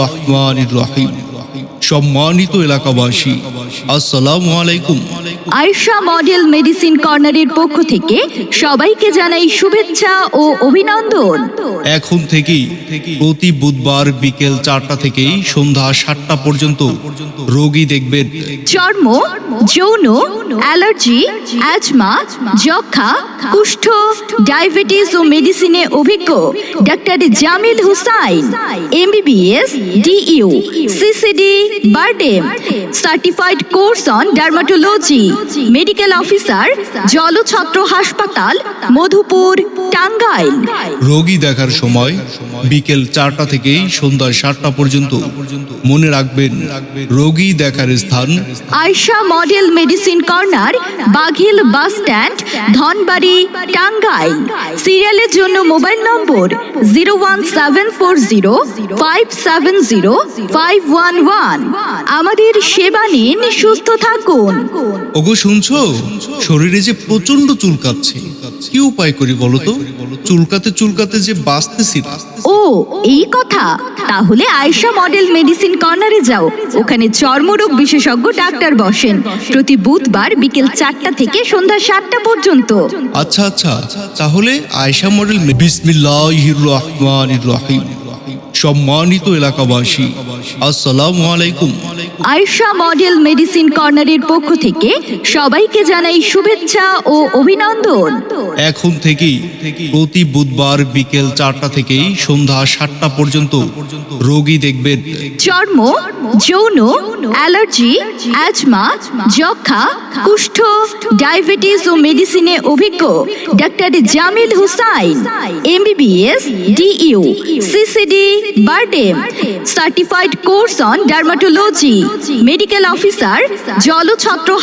রহমানির রহিম। সম্মানিত এলাকাবাসী, আসসালামু আলাইকুম। আয়েশা মডেল মেডিসিন কর্নারের পক্ষ থেকে সবাইকে জানাই শুভেচ্ছা ও অভিনন্দন। এখন থেকেই প্রতি বুধবার বিকেল 4টা থেকে সন্ধ্যা 7টা পর্যন্ত রোগী দেখবেন চর্ম, যৌন, অ্যালার্জি, অ্যাজমা, যক্ষা, কুষ্ঠ, ডায়াবেটিস ও মেডিসিনে অভিজ্ঞ doctor Jamil Hussain, MBBS, DU, CCD, Birdem, certified course on dermatology, medical officer, Jalchhatra হাসপাতাল, মধুপুর, টাঙ্গাইল। রোগী দেখার সময় বিকেল 4টা থেকে সন্ধ্যা 7টা পর্যন্ত। মনে রাখবেন, রোগী দেখার স্থান Ayesha model medicine corner, Baghil bus stand, Dhanbari, Tangail. সিরিয়ালের জন্য মোবাইল নম্বর 01740570511। আমাদের সেবা নিন, সুস্থ থাকুন। ওগো শুনছো, শরীরে যে প্রচন্ড চুলকাচ্ছে, কি উপায় করি বলো তো? চুলকাতে চুলকাতে যে বাঁচতেছি না। ও এই কথা, তাহলে আয়েশা মডেল মেডিসিন কর্নারে যাও। ওখানে চর্মরোগ বিশেষজ্ঞ ডাক্তার বসেন প্রতি বুধবার বিকেল 4টা থেকে সন্ধ্যা 7টা পর্যন্ত। আচ্ছা আচ্ছা, তাহলে আয়েশা মডেল। বিসমিল্লাহির রহমানির রহিম। সম্মানিত এলাকাবাসী, আসসালামু আলাইকুম। আয়েশা মডেল মেডিসিন কর্নারের পক্ষ থেকে সবাইকে জানাই শুভেচ্ছা ও অভিনন্দন। এখন থেকেই প্রতি বুধবার বিকেল 4টা থেকে সন্ধ্যা 7টা পর্যন্ত রোগী দেখবেন চর্ম, যৌন, অ্যালার্জি, অ্যাজমা, যক্ষা, কুষ্ঠ, ডায়াবেটিস ও মেডিসিনে অভিজ্ঞ doctor Jamil Hussain, MBBS, DU, CCD, Birdem, certified course on dermatology, medical officer, Jalchhatra